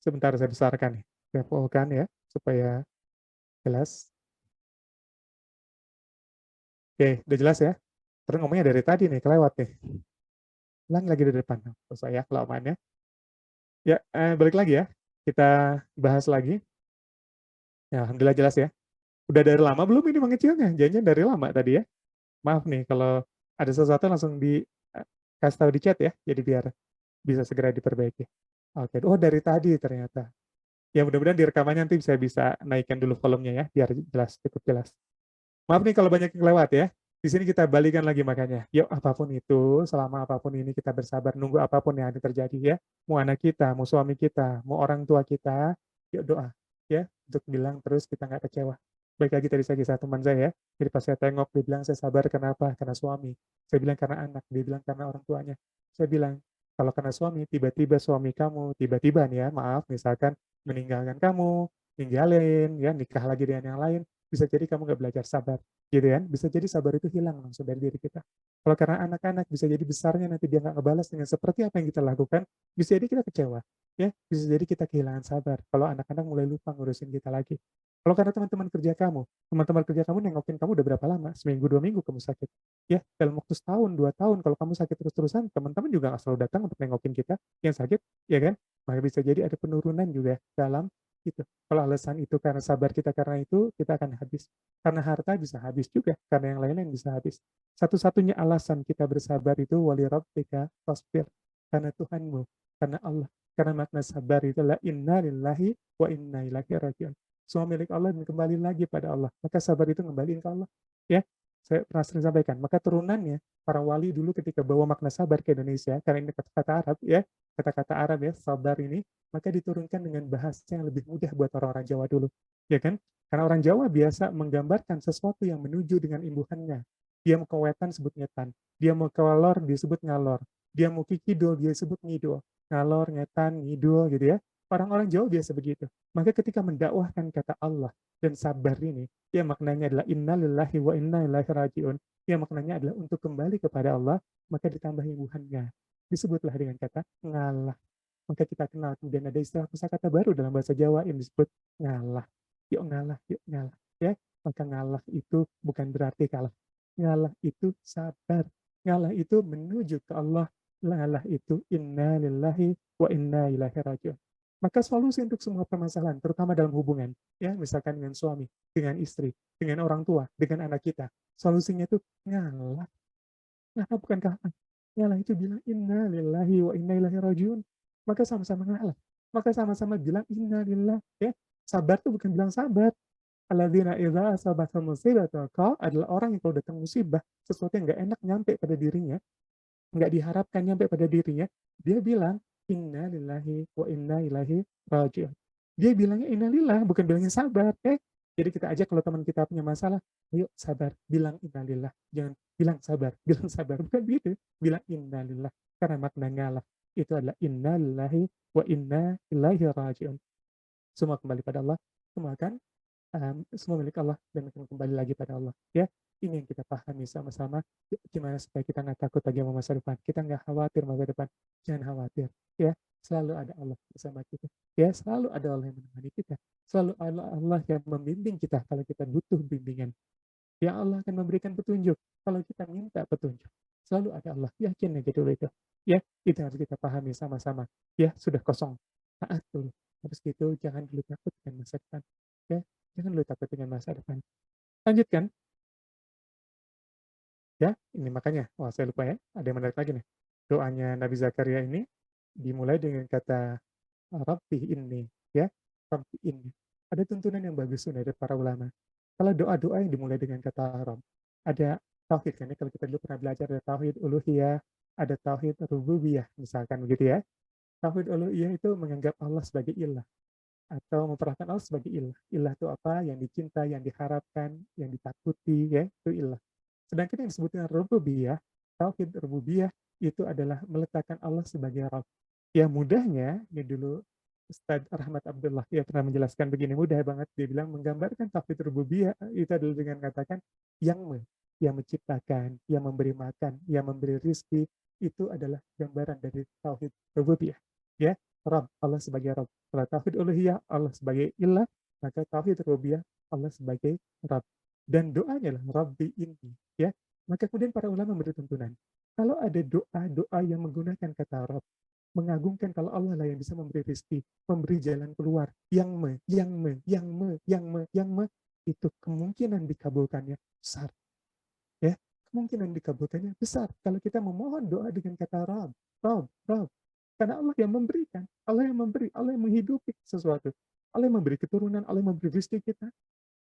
Sebentar saya besarkan nih. Saya fullkan ya, supaya jelas. Oke, udah jelas ya? Terus ngomongnya dari tadi nih, kelewat nih. Ulang lagi dari depan. Terus saya kelamaan ya. Ya, balik lagi ya. Kita bahas lagi. Ya, alhamdulillah jelas ya. Udah dari lama belum ini mengecilnya? Jangan dari lama tadi ya. Maaf nih kalau ada sesuatu langsung di kasih tahu di chat ya. Jadi biar bisa segera diperbaiki. Oke, oh dari tadi ternyata. Ya mudah-mudahan di rekamannya nanti saya bisa naikkan dulu volumenya ya, biar jelas, cukup jelas. Maaf nih kalau banyak yang lewat ya. Di sini kita balikan lagi makanya. Yuk apapun itu, selama apapun ini kita bersabar, nunggu apapun yang ada terjadi ya. Mau anak kita, mau suami kita, mau orang tua kita, yuk doa ya untuk bilang terus kita nggak kecewa. Baik lagi tadi saya kisah teman saya ya, jadi pas saya tengok dia bilang, "Saya sabar kenapa? Karena suami." Saya bilang, "Karena anak." Dia bilang, "Karena orang tuanya." Saya bilang, "Kalau karena suami, tiba-tiba suami kamu, tiba-tiba nih ya, maaf, misalkan meninggalkan kamu, ninggalin, ya nikah lagi dengan yang lain, bisa jadi kamu nggak belajar sabar." Gitu kan? Bisa jadi sabar itu hilang langsung dari diri kita. Kalau karena anak-anak, bisa jadi besarnya nanti dia nggak ngebalas dengan seperti apa yang kita lakukan, bisa jadi kita kecewa, ya, bisa jadi kita kehilangan sabar. Kalau anak-anak mulai lupa ngurusin kita lagi. Kalau karena teman-teman kerja kamu nengokin kamu udah berapa lama? Seminggu, 2 minggu kamu sakit. Ya, dalam waktu setahun, 2 tahun, kalau kamu sakit terus-terusan, teman-teman juga nggak selalu datang untuk nengokin kita yang sakit, ya kan? Maka bisa jadi ada penurunan juga dalam itu. Kalau alasan itu karena sabar kita karena itu, kita akan habis. Karena harta bisa habis juga, karena yang lain-lain bisa habis. Satu-satunya alasan kita bersabar itu wali rabbika fasbir. Karena Tuhanmu, karena Allah. Karena makna sabar itu adalah inna lillahi wa inna ilaihi raji'un. Semua milik Allah dan kembali lagi pada Allah. Maka sabar itu kembali ke Allah. Ya, saya pernah sering sampaikan. Maka turunannya para wali dulu ketika bawa makna sabar ke Indonesia, karena ini kata-kata Arab ya, kata-kata Arab ya, sabar ini, maka diturunkan dengan bahasa yang lebih mudah buat orang-orang Jawa dulu. Ya kan? Karena orang Jawa biasa menggambarkan sesuatu yang menuju dengan imbuhannya. Dia mau kewetan sebut ngetan. Dia mau kelor disebut ngalor. Dia mau kikidul dia sebut ngidul. Ngalor, ngetan, ngidul gitu ya. Orang-orang Jawa biasa begitu. Maka ketika mendakwahkan kata Allah dan sabar ini, ya maknanya adalah inna lillahi wa inna ilaihi raji'un. Ya maknanya adalah untuk kembali kepada Allah, maka ditambah imbuhannya. Disebutlah dengan kata ngalah. Maka kita kenal, kemudian ada istilah kosakata baru dalam bahasa Jawa yang disebut ngalah. Yuk ngalah, yuk ngalah. Ya, maka ngalah itu bukan berarti kalah. Ngalah itu sabar. Ngalah itu menuju ke Allah. Ngalah itu inna lillahi wa inna ilaihi raji'un. Maka solusi untuk semua permasalahan, terutama dalam hubungan, ya misalkan dengan suami, dengan istri, dengan orang tua, dengan anak kita, solusinya itu ngalah. Ngalah bukan kalah. Ngalah itu bilang inna lillahi wa inna ilaihi rajiun. Maka sama-sama ngalah. Maka sama-sama bilang inna lillah. Ya. Sabar itu bukan bilang sabar. Alladzina idza asabathum musibah adalah orang yang kalau datang musibah, sesuatu yang nggak enak nyampe pada dirinya, nggak diharapkan nyampe pada dirinya, dia bilang inna lillahi wa inna ilaihi rajiun. Dia bilangnya inna lillah, bukan bilangnya sabar. Jadi kita ajak kalau teman kita punya masalah, ayo sabar, bilang inna lillah. Jangan bilang sabar, bilang sabar. Bukan begitu. Bilang inna lillah. Karena makna ngalah itu adalah inna lillahi wa inna ilaihi rajiun. Semua kembali pada Allah. Semua akan semua milik Allah dan akan kembali lagi pada Allah. Ya, ini yang kita pahami sama-sama. Gimana supaya kita nggak takut lagi sama masa depan. Kita nggak khawatir masa depan. Jangan khawatir. Ya, selalu ada Allah bersama kita. Ya, selalu ada Allah yang menemani kita. Selalu ada Allah yang membimbing kita kalau kita butuh bimbingan. Ya Allah akan memberikan petunjuk kalau kita minta petunjuk. Selalu ada Allah. Yakin aja dulu itu. Ya, itu harus kita pahami sama-sama. Ya, sudah kosong. Taat dulu. Habis itu jangan dulu takut dengan masa depan. Ya, jangan dulu takut dengan masa depan. Lanjutkan. Ya, ini makanya. Wah, saya lupa ya. Ada yang menarik lagi nih. Doanya Nabi Zakaria ini dimulai dengan kata Rabbi ini. Ya, Rabbi ini. Ada tuntunan yang bagus dari para ulama. Kalau doa-doa yang dimulai dengan kata Rabb, ada tauhid kan ya. Kalau kita dulu pernah belajar ada tauhid uluhiyah, ada tauhid rububiyah misalkan begitu ya. Tauhid uluhiyah itu menganggap Allah sebagai ilah atau memperlakukan Allah sebagai ilah. Ilah itu apa? Yang dicinta, yang diharapkan, yang ditakuti, ya, itu ilah. Sedangkan yang disebut dengan rububiyah, tauhid rububiyah itu adalah meletakkan Allah sebagai Rabb. Ya mudahnya, ini dulu Ustadz Rahmat Abdullah ya pernah menjelaskan begini, mudah banget dia bilang menggambarkan tauhid rububiyah itu adalah dengan katakan yang menciptakan, yang memberi makan, yang memberi rizki, itu adalah gambaran dari tauhid rububiyah. Ya, Rabb, Allah sebagai Rabb. Kalau tauhid uluhiyah, Allah sebagai ilah, maka tauhid rububiyah, Allah sebagai Rabb. Dan doanya lah Rabbi ini, ya. Maka kemudian para ulama memberi tuntunan. Kalau ada doa-doa yang menggunakan kata Rabb, mengagungkan kalau Allah lah yang bisa memberi rezeki, memberi jalan keluar, yang itu kemungkinan dikabulkannya besar. Ya, kemungkinan dikabulkannya besar kalau kita memohon doa dengan kata Rabb, Rabb, Rabb. Karena Allah yang memberikan, Allah yang memberi, Allah yang menghidupi sesuatu. Allah yang memberi keturunan, Allah yang memberi rezeki kita.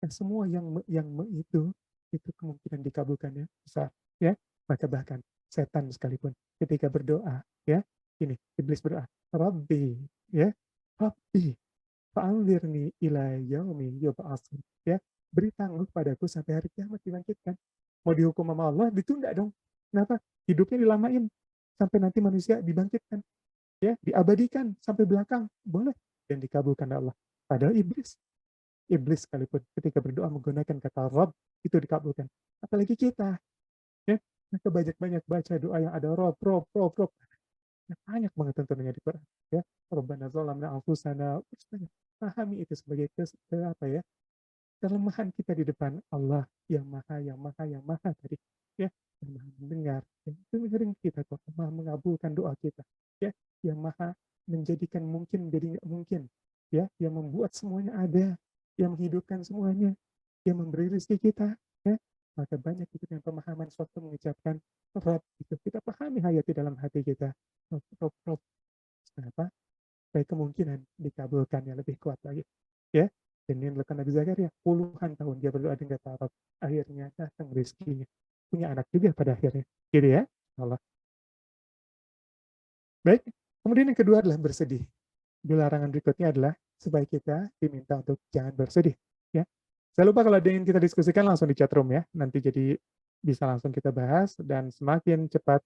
Dan semua itu kemungkinan dikabulkannya besar. Ya, maka bahkan setan sekalipun ketika berdoa, ya, ini iblis berdoa, Rabbi, ya, Rabbi, fa'anzirni ila yaumi yub'atsun, ya, beri tangguh padaku sampai hari kiamat dibangkitkan. Mau dihukum sama Allah, ditunda dong. Kenapa? Hidupnya dilamain sampai nanti manusia dibangkitkan, ya, diabadikan sampai belakang, boleh dan dikabulkan Allah. Padahal iblis sekalipun ketika berdoa menggunakan kata Rabb itu dikabulkan. Apalagi kita, ya, maka banyak-banyak baca doa yang ada Rabb, Rabb, Rabb, Rabb. Banyak banget tentunya di Quran, ya. Rabbana zalamna anfusana, pahami itu sebagai apa ya, kelemahan kita di depan Allah yang maha tadi, ya, yang maha mendengar, yang dengerin kita kok, maha mengabulkan doa kita, ya, yang maha menjadikan mungkin menjadi nggak mungkin, ya, yang membuat semuanya ada, yang menghidupkan semuanya, yang memberi rezeki kita, ya, maka banyak itu yang pemahaman suatu mengucapkan Rob itu kita pahami hayati dalam hati kita, Rob, kenapa? Supaya kemungkinan dikabulkannya lebih kuat lagi, ya. Dan yang dilakukan Nabi Zakaria puluhan tahun dia berdoa dengan kata akhirnya datang rezekinya, punya anak juga pada akhirnya, gitu ya. Allah. Baik, kemudian yang kedua adalah bersedih. Di larangan berikutnya adalah supaya kita diminta untuk jangan bersedih, ya. Saya lupa kalau ada yang kita diskusikan langsung di chat room ya, nanti jadi bisa langsung kita bahas dan semakin cepat.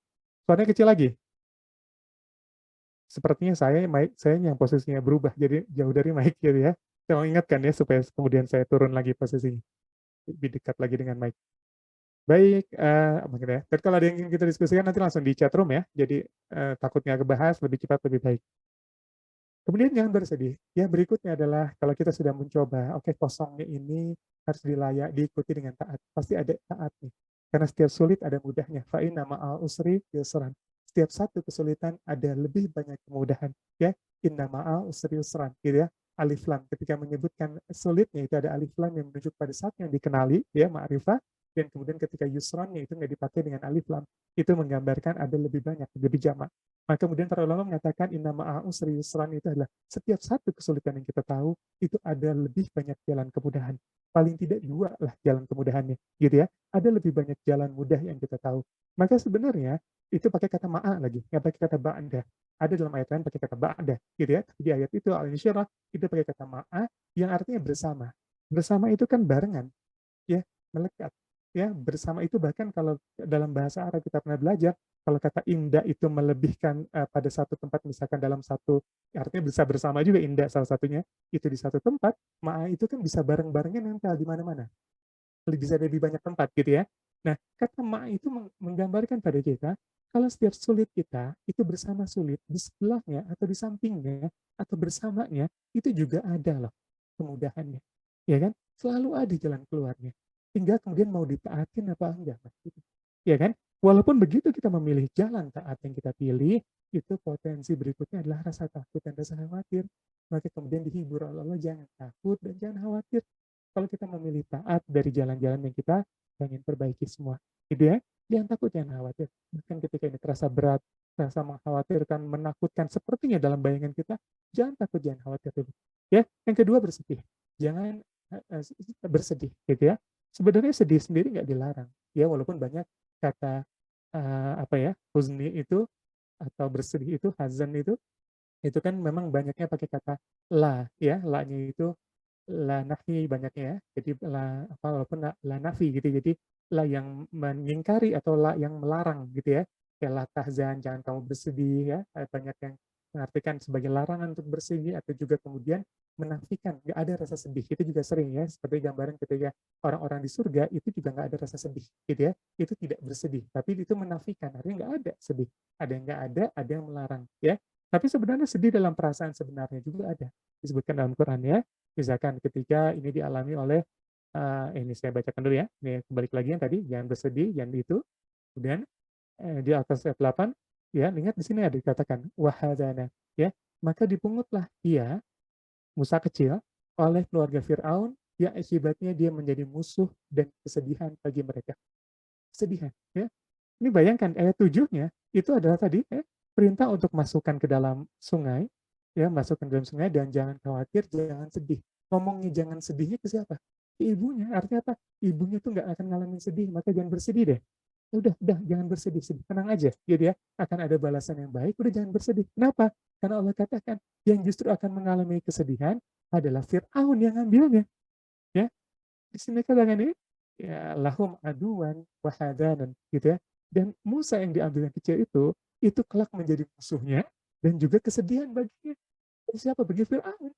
Suaranya kecil lagi. Sepertinya saya yang posisinya berubah jadi jauh dari mic gitu ya. Saya mau ingatkan ya supaya kemudian saya turun lagi posisinya, lebih dekat lagi dengan mic. Baik, mungkin ya. Dan kalau ada yang ingin kita diskusikan nanti langsung di chat room ya. Jadi takutnya kebahas lebih cepat lebih baik. Kemudian jangan bersedih. Ya berikutnya adalah kalau kita sudah mencoba, oke, kosongnya ini harus diikuti dengan taat. Pasti ada taatnya. Karena setiap sulit ada mudahnya. Fa'inna ma'al usri yusran. Setiap satu kesulitan ada lebih banyak kemudahan. Ya, inna ma'al usri yusran. Gitu ya. Alif lam. Ketika menyebutkan sulitnya itu ada alif lam yang menunjuk pada saat yang dikenali, ya, ma'rifah. Dan kemudian ketika yusrannya itu nggak dipakai dengan alif lam. Itu menggambarkan ada lebih banyak, lebih jamak. Maka kemudian para ulama mengatakan inna ma'a usri yusran itu adalah setiap satu kesulitan yang kita tahu itu ada lebih banyak jalan kemudahan. Paling tidak dua lah jalan kemudahannya, gitu ya. Ada lebih banyak jalan mudah yang kita tahu. Maka sebenarnya itu pakai kata ma'a lagi, nggak pakai kata ba'da. Ada dalam ayat lain pakai kata ba'da, gitu ya. Tapi di ayat itu Al-Insyirah itu pakai kata ma'a yang artinya bersama. Bersama itu kan barengan, ya, melekat. Ya, bersama itu bahkan kalau dalam bahasa Arab kita pernah belajar, kalau kata indah itu melebihkan pada satu tempat, misalkan dalam satu, artinya bisa bersama juga indah salah satunya, itu di satu tempat, ma'a itu kan bisa bareng-barengnya nempel di mana-mana. Bisa lebih banyak tempat gitu ya. Nah, kata ma'a itu menggambarkan pada kita, kalau setiap sulit kita, itu bersama sulit, di sebelahnya atau di sampingnya, atau bersamanya, itu juga ada loh kemudahannya. Ya kan? Selalu ada jalan keluarnya. Tinggal kemudian mau ditaatin apa enggak. Gitu. Ya kan? Walaupun begitu kita memilih jalan taat yang kita pilih, itu potensi berikutnya adalah rasa takut dan rasa khawatir. Maka kemudian dihibur oleh Allah, jangan takut dan jangan khawatir. Kalau kita memilih taat dari jalan-jalan yang kita ingin perbaiki semua. Gitu ya. Jangan takut, jangan khawatir. Bahkan ketika ini terasa berat, terasa mengkhawatirkan, menakutkan, sepertinya dalam bayangan kita, jangan takut, jangan khawatir dulu. Ya, yang kedua bersedih. Jangan bersedih, gitu ya. Sebenarnya sedih sendiri nggak dilarang, ya, walaupun banyak kata apa ya, huzni itu atau bersedih itu, hazan itu kan memang banyaknya pakai kata la, ya, la-nya itu la nafi banyaknya ya. Jadi la apa walaupun la nafi gitu. Jadi la yang mengingkari atau la yang melarang gitu ya. Kayak la tahzan, jangan kamu bersedih ya. Banyak yang mengartikan sebagai larangan untuk bersedih atau juga kemudian menafikan nggak ada rasa sedih. Itu juga sering ya, seperti gambaran ketika orang-orang di surga itu juga nggak ada rasa sedih gitu ya. Itu tidak bersedih, tapi itu menafikan, artinya nggak ada sedih. Ada yang nggak ada yang melarang ya. Tapi sebenarnya sedih dalam perasaan sebenarnya juga ada disebutkan dalam Quran ya. Misalkan ketika ini dialami oleh ini saya bacakan dulu ya. Ini kembali lagi yang tadi, jangan bersedih, jangan itu. Kemudian di atas ayat 8 ya, ingat di sini ada dikatakan wahadana ya, maka dipungutlah dia Musa kecil oleh keluarga Firaun yang akibatnya dia menjadi musuh dan kesedihan bagi mereka. Kesedihan ya. Ini bayangkan ayat 7-nya itu adalah tadi ya, perintah untuk masukkan ke dalam sungai, ya, masukkan ke dalam sungai dan jangan khawatir, jangan sedih. Ngomongnya jangan sedihnya ke siapa? Ke ibunya. Artinya apa? Ibunya tuh nggak akan ngalamin sedih, maka jangan bersedih deh. Udah, jangan bersedih, sedih. Tenang aja, gitu ya. Akan ada balasan yang baik, udah jangan bersedih. Kenapa? Karena Allah katakan, yang justru akan mengalami kesedihan adalah Fir'aun yang ngambilnya. Ya, Di sini katakan ini, ya lahum aduwan wahadanan gitu ya. Dan Musa yang diambil yang kecil itu kelak menjadi musuhnya dan juga kesedihan baginya. Bagi siapa? Bagi Fir'aun.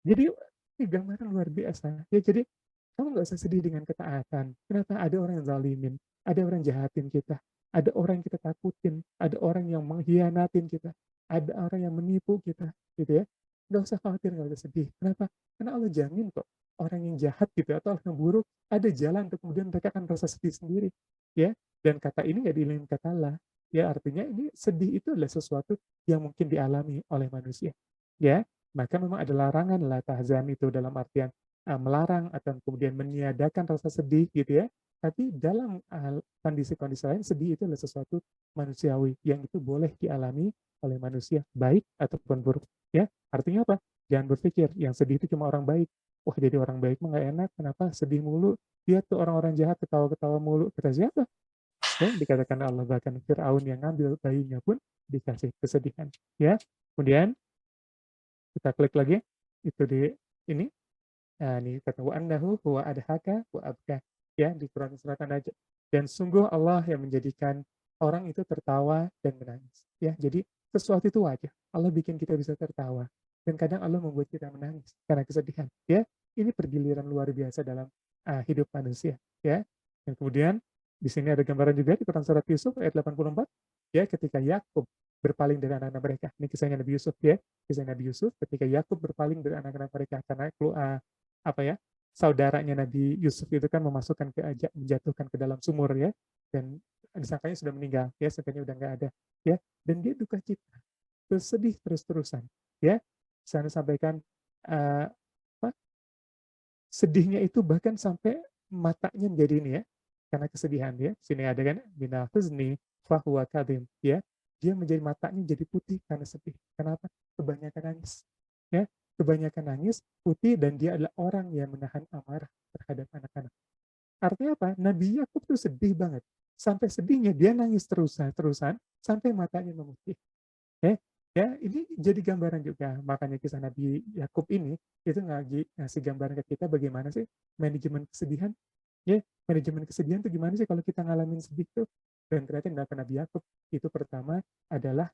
Jadi ini gambaran luar biasa. Ya, jadi kamu nggak usah sedih dengan ketaatan. Kenapa? Ada orang yang zalimin, ada orang yang jahatin kita, ada orang yang kita takutin, ada orang yang mengkhianatin kita, ada orang yang menipu kita, gitu ya. Nggak usah khawatir, nggak usah sedih. Kenapa? Karena Allah jamin kok orang yang jahat gitu atau orang yang buruk ada jalan untuk kemudian mereka akan rasa sedih sendiri, ya. Dan kata ini nggak diilangin kata Allah, ya artinya ini sedih itu adalah sesuatu yang mungkin dialami oleh manusia, ya. Maka memang ada larangan la tahzan itu dalam artian melarang atau kemudian meniadakan rasa sedih gitu ya. Tapi dalam kondisi-kondisi lain sedih itu adalah sesuatu manusiawi yang itu boleh dialami oleh manusia baik ataupun buruk ya. Artinya apa? Jangan berpikir yang sedih itu cuma orang baik. Wah, jadi orang baik mah nggak enak, kenapa sedih mulu? Dia tuh orang-orang jahat ketawa-ketawa mulu. Kata siapa? Ya, dikatakan Allah bahkan Fir'aun yang ngambil bayinya pun dikasih kesedihan. Ya, kemudian kita klik lagi itu di ini. Nah, ini kata wa annahu huwa adhaka wa abka. Ya, di Quran surat An-Najm. Dan sungguh Allah yang menjadikan orang itu tertawa dan menangis. Ya, jadi sesuatu itu wajar. Allah bikin kita bisa tertawa. Dan kadang Allah membuat kita menangis karena kesedihan. Ya, ini pergiliran luar biasa dalam hidup manusia. Ya, dan kemudian di sini ada gambaran juga di Quran surat Yusuf ayat 84. Ya, ketika Yakub berpaling dari anak-anak mereka. Ini kisahnya Nabi Yusuf ya. Kisah Nabi Yusuf ketika Yakub berpaling dari anak-anak mereka karena apa ya, saudaranya Nabi Yusuf itu kan memasukkan menjatuhkan ke dalam sumur ya, dan disangkanya sudah meninggal ya, sangkanya udah nggak ada ya, dan dia duka cita, bersedih terus-terusan ya. Saya sampaikan apa, sedihnya itu bahkan sampai matanya menjadi ini ya, karena kesedihan ya. Sini ada kan minal huzni fahuwa kadhim ya. Dia menjadi matanya jadi putih karena sedih. Kenapa? Kebanyakan nangis. Ya, kebanyakan nangis, putih dan dia adalah orang yang menahan amarah terhadap anak-anak. Artinya apa? Nabi Yakub tuh sedih banget. Sampai sedihnya dia nangis terusan sampai matanya memutih. Ya, ya ini jadi gambaran juga. Makanya kisah Nabi Yakub ini itu ngasih gambaran ke kita bagaimana sih manajemen kesedihan. Ya, manajemen kesedihan itu gimana sih kalau kita ngalamin sedih tuh. Dan ternyata Nabi Yakub itu pertama adalah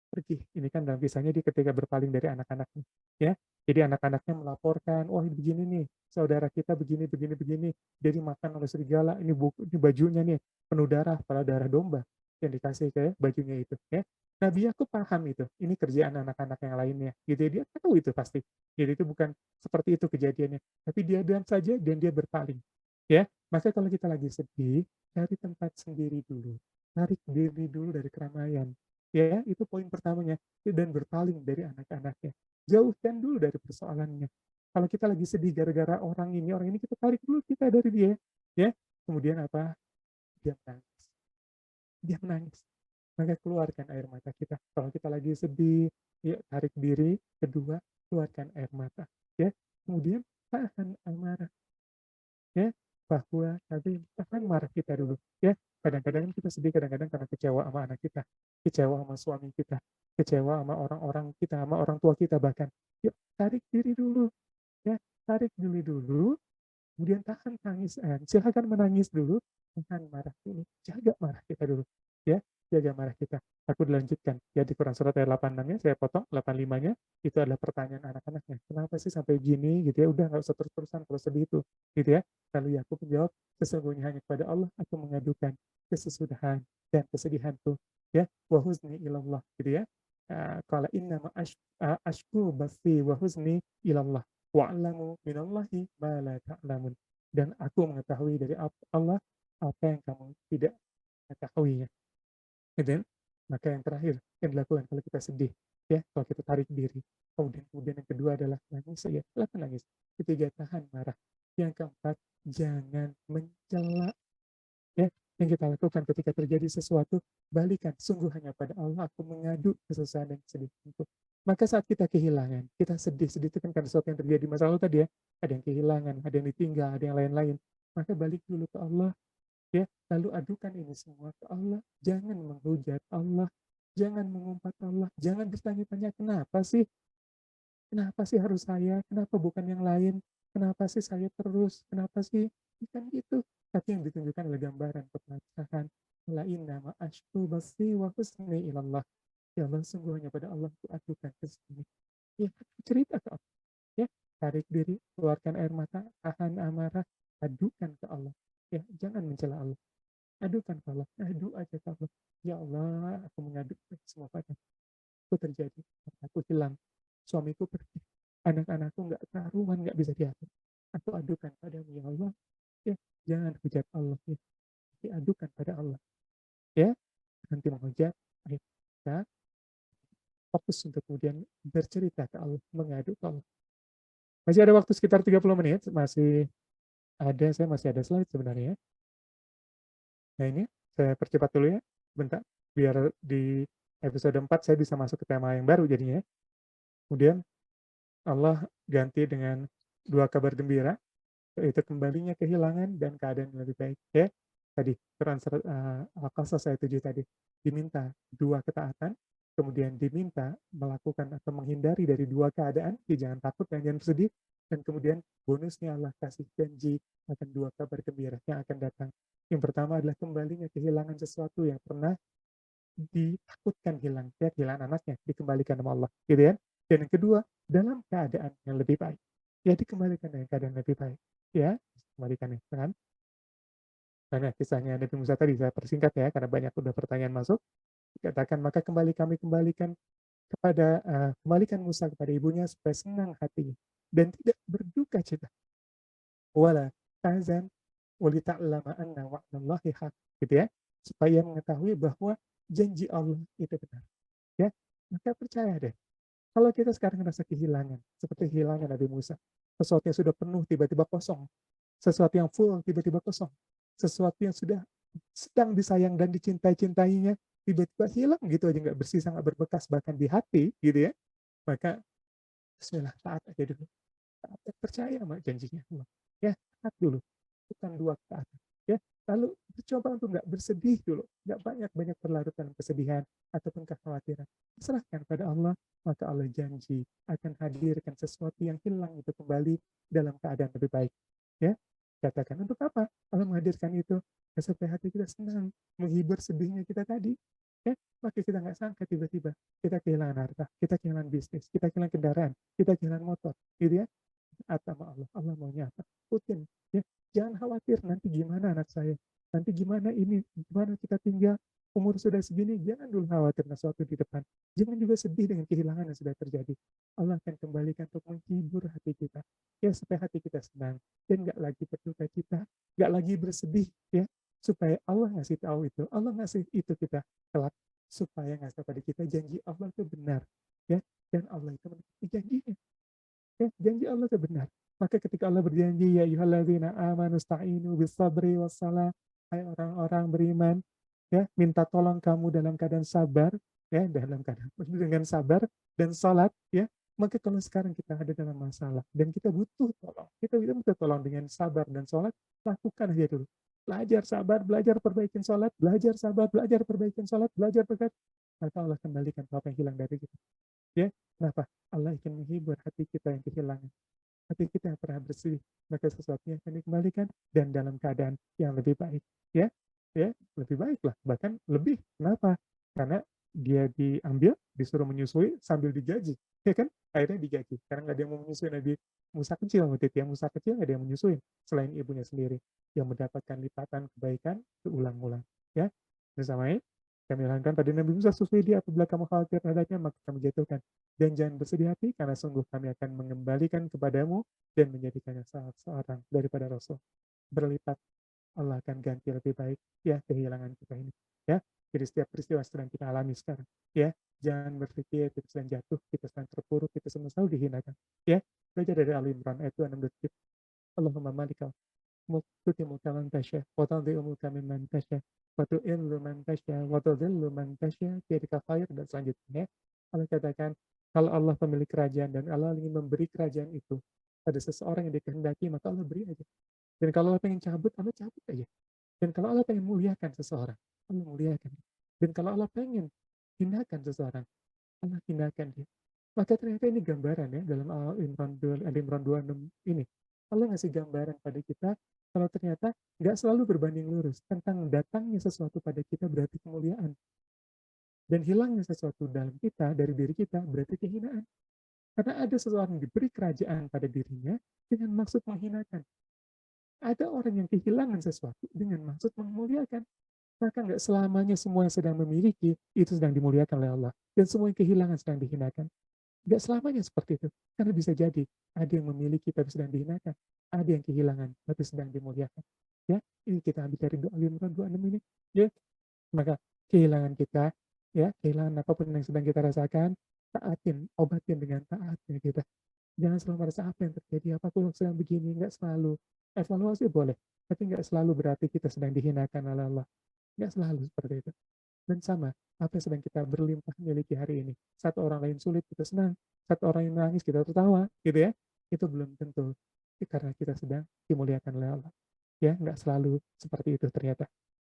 pergi. Ini kan dalam kisahnya dia ketika berpaling dari anak-anaknya. Ya, jadi anak-anaknya melaporkan, wah oh, begini nih, saudara kita begini, begini, begini, dia dimakan oleh serigala, ini bajunya nih penuh darah, pada darah domba yang dikasih ke bajunya itu. Ya, Nabi aku paham itu, ini kerjaan anak-anak yang lainnya. Gitu dia tahu itu pasti. Jadi itu bukan seperti itu kejadiannya, tapi dia diam saja dan dia berpaling. Ya, maka kalau kita lagi sedih, cari tempat sendiri dulu, tarik diri dulu dari keramaian, ya itu poin pertamanya, dan berpaling dari anak-anaknya, jauhkan dulu dari persoalannya. Kalau kita lagi sedih gara-gara orang ini kita tarik dulu kita dari dia, ya. Kemudian apa? Dia menangis, dia menangis, maka keluarkan air mata kita. Kalau kita lagi sedih, ya tarik diri. Kedua, keluarkan air mata, ya. Kemudian tahan amarah, ya, bahwa tadi tahan marah kita dulu, ya. Kadang-kadang kita sedih, kadang-kadang karena kecewa sama anak kita, kecewa sama suami kita, kecewa sama orang-orang kita, sama orang tua kita bahkan. Yuk, tarik diri dulu, ya, tarik diri dulu, kemudian tahan tangis, silakan menangis dulu, tahan marah dulu, jaga marah kita dulu, ya, jaga marah kita. Aku dilanjutkan, ya di Quran surat ayat 86-nya, saya potong, 85-nya, itu adalah pertanyaan anak-anaknya, kenapa sih sampai gini, gitu ya, udah nggak usah terus-terusan kalau sedih itu, gitu ya. Lalu Yakub menjawab, sesungguhnya hanya kepada Allah aku mengadukan kesesudahan dan kesedihanku, ya, wahuzni ilallah, gitu ya. Qala innama ashku bathi wahuzni ilallah wa'lamu minallahi ma la ta'lamun. Dan aku mengetahui dari Allah apa yang kamu tidak mengetahuinya. Dan maka yang terakhir yang dilakukan kalau kita sedih, ya, kalau kita tarik diri. Kemudian yang kedua adalah nangis, ya, silakan nangis. Ketiga, tahan marah. Yang keempat, jangan mencela. Ya, yang kita lakukan ketika terjadi sesuatu, balikan. Sungguh hanya pada Allah aku mengadu kesusahan dan kesedihanku. Maka saat kita kehilangan, kita sedih itu kan karena sesuatu yang terjadi masa lalu tadi ya. Ada yang kehilangan, ada yang ditinggal, ada yang lain-lain. Maka balik dulu ke Allah, ya, lalu adukan ini semua ke Allah. Jangan menghujat Allah, jangan mengumpat Allah, jangan bertanya-tanya kenapa sih harus saya, kenapa bukan yang lain. Kenapa sih saya terus? Kenapa sih? Kan gitu. Tapi yang ditunjukkan adalah gambaran permasalahan. La inna ma ashku basi wa husni ilallah. Ya Allah, sungguhnya pada Allah ku adukan ke sini. Ya, cerita ke Allah. Ya, tarik diri, keluarkan air mata, tahan amarah, adukan ke Allah. Ya, jangan mencela Allah. Adukan ke Allah. Adu aja ke Allah. Ya Allah, aku mengadu semua padamu. Itu terjadi. Aku hilang. Suamiku pergi. Anak-anakku nggak karuan, nggak bisa diatur. Aku adukan padamu, ya Allah. Ya, jangan hujat Allah. Ya, diadukan pada Allah. Ya, nanti menghujat. Ayo, kita fokus untuk kemudian bercerita ke Allah, mengadu ke Allah. Masih ada waktu sekitar 30 menit, saya masih ada slide sebenarnya. Nah ini, saya percepat dulu ya, bentar, biar di episode 4 saya bisa masuk ke tema yang baru jadinya. Kemudian Allah ganti dengan dua kabar gembira, yaitu kembalinya kehilangan dan keadaan yang lebih baik. Ya, tadi Quran Al-Qasas ayat 7 tadi diminta dua ketaatan, kemudian diminta melakukan atau menghindari dari dua keadaan, jangan takut dan jangan bersedih, dan kemudian bonusnya Allah kasih janji akan dua kabar gembira yang akan datang. Yang pertama adalah kembalinya kehilangan sesuatu yang pernah ditakutkan hilang, ya kehilangan anaknya dikembalikan sama Allah, gitu ya. Dan yang kedua, dalam keadaan yang lebih baik, ya dikembalikan dengan keadaan lebih baik, ya kembalikan ya kan. Karena kisahnya Nabi Musa tadi saya persingkat ya, karena banyak udah pertanyaan masuk. Dikatakan maka kami kembalikan kembalikan Musa kepada ibunya supaya senang hatinya dan tidak berduka cita. Wala tahzan walita'lama anna wa'dallahi haq, gitu ya, supaya mengetahui bahwa janji Allah itu benar, ya. Maka percaya deh, kalau kita sekarang merasa kehilangan seperti kehilangan Nabi Musa, sesuatu yang sudah penuh tiba-tiba kosong, sesuatu yang full tiba-tiba kosong, sesuatu yang sudah sedang disayang dan dicintai-cintainya tiba-tiba hilang gitu aja, nggak bersisa, nggak berbekas bahkan di hati, gitu ya. Maka Bismillah, taat aja dulu, taat, percaya sama janjinya Allah, ya. Taat dulu, bukan dua ketaatan, ya. Lalu coba untuk nggak bersedih dulu, nggak banyak berlarut dalam kesedihan ataupun kekhawatiran, serahkan pada Allah, maka Allah janji akan hadirkan sesuatu yang hilang itu kembali dalam keadaan lebih baik, ya. Katakan untuk apa Allah menghadirkan itu? Ya, supaya hati kita senang, menghibur sedihnya kita tadi, ya. Maka kita nggak sangka tiba-tiba kita kehilangan harta, kita kehilangan bisnis, kita kehilangan kendaraan, kita kehilangan motor, gitu ya. Atau Allah, Allah maunya apa? Ikutin, ya. Jangan khawatir nanti gimana anak saya, nanti gimana ini, gimana kita tinggal, umur sudah segini, jangan dulu khawatir sesuatu di depan. Jangan juga sedih dengan kehilangan yang sudah terjadi. Allah akan kembalikan untuk menghibur hati kita, ya, supaya hati kita senang dan nggak lagi berduka cita, nggak lagi bersedih, ya. Supaya Allah ngasih tahu itu, Allah ngasih itu kita kelak, supaya ngasih tahu pada kita janji Allah itu benar, ya, dan Allah itu menepati janjinya. Ya, janji Allah itu benar. Maka ketika Allah berjanji, ya ayyuhalladzina amanu sta'inu bis sabri wassalah, hai orang-orang beriman, ya, minta tolong kamu dalam keadaan sabar, ya, dalam keadaan dengan sabar dan salat, ya. Maka kalau sekarang kita ada dalam masalah dan kita butuh tolong, kita butuh tolong dengan sabar dan salat, lakukan aja dulu. Belajar sabar, belajar perbaikin salat, belajar sabar, belajar perbaikin salat, belajar perbaikin, maka Allah kembalikan apa yang hilang dari kita. Ya, kenapa? Allah ingin menghibur hati kita yang kehilangan, hati kita yang pernah bersedih, maka sesuatunya akan dikembalikan dan dalam keadaan yang lebih baik. Ya, ya, lebih baik lah, bahkan lebih. Kenapa? Karena dia diambil, disuruh menyusui sambil digaji, ya kan? Akhirnya digaji. Karena nggak ada yang mau menyusui Nabi Musa kecil, waktu itu yang Musa kecil nggak ada yang menyusui selain ibunya sendiri yang mendapatkan lipatan kebaikan berulang-ulang. Ya, bersamanya kami lakukan pada Nabi Musa, susui dia apabila kamu khawatir terhadapnya, maka kami jatuhkan. Dan jangan bersedih hati, karena sungguh kami akan mengembalikan kepadamu dan menjadikannya salah seorang daripada Rasul. Berlipat, Allah akan ganti lebih baik, ya, kehilangan kita ini. Ya, jadi setiap peristiwa sedang kita alami sekarang, ya, jangan berpikir kita sedang jatuh, kita sedang terpuruk, kita sedang selalu dihinakan. Ya, belajar dari Al Imran ayat 26. Allahumma malikal tuti mulka man tasya wa tadhi'u mulka mimman tasya wa tu'illu man tasya wa tudhillu man tasya biyadika khair, dan selanjutnya Allah katakan kalau Allah pemilik kerajaan dan Allah ingin memberi kerajaan itu pada seseorang yang dikehendaki, maka Allah beri aja. Dan kalau Allah pengen cabut, Allah cabut aja. Dan kalau Allah pengen muliakan seseorang, Allah muliakan. Dan kalau Allah pengen hinakan seseorang, Allah hinakan dia. Maka ternyata ini gambaran ya dalam Al-Imran 26 ini. Allah ngasih gambaran pada kita kalau ternyata nggak selalu berbanding lurus. Tentang datangnya sesuatu pada kita berarti kemuliaan. Dan hilangnya sesuatu dalam kita, dari diri kita, berarti kehinaan. Karena ada seseorang yang diberi kerajaan pada dirinya dengan maksud menghinakan. Ada orang yang kehilangan sesuatu dengan maksud memuliakan. Maka nggak selamanya semua yang sedang memiliki itu sedang dimuliakan oleh Allah. Dan semua yang kehilangan sedang dihinakan. Nggak selamanya seperti itu. Karena bisa jadi ada yang memiliki tapi sedang dihinakan. Ada yang kehilangan tapi sedang dimuliakan. Ya, ini kita ambil dari doa Al-Imran 26 ini. Ya, maka kehilangan kita, ya, kehilangan apapun yang sedang kita rasakan, taatin, obatin dengan taatnya kita. Jangan selalu merasa apa yang terjadi, apa aku sedang begini, nggak selalu. Evaluasi boleh, tapi nggak selalu berarti kita sedang dihinakan oleh Allah. Nggak selalu seperti itu. Dan sama, apa yang sedang kita berlimpah miliki hari ini. Satu orang lain sulit, kita senang. Satu orang yang nangis, kita tertawa, gitu ya. Itu belum tentu. Karena kita sedang dimuliakan oleh Allah. Ya, nggak selalu seperti itu ternyata.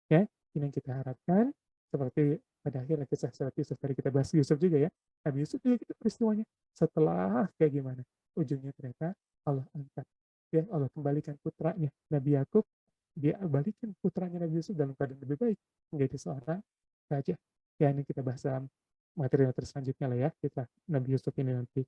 Ya, ini yang kita harapkan. Seperti pada akhirnya kisah surat Yusuf, tadi kita bahas Yusuf juga ya. Nabi Yusuf juga gitu peristiwanya. Setelah kayak gimana? Ujungnya ternyata Allah angkat. Ya, Allah kembalikan putranya, Nabi Yakub, dia balikin putranya Nabi Yusuf dalam keadaan lebih baik menjadi seorang raja. Ya, ini kita bahas dalam materi selanjutnya lah ya, kita Nabi Yusuf ini nanti.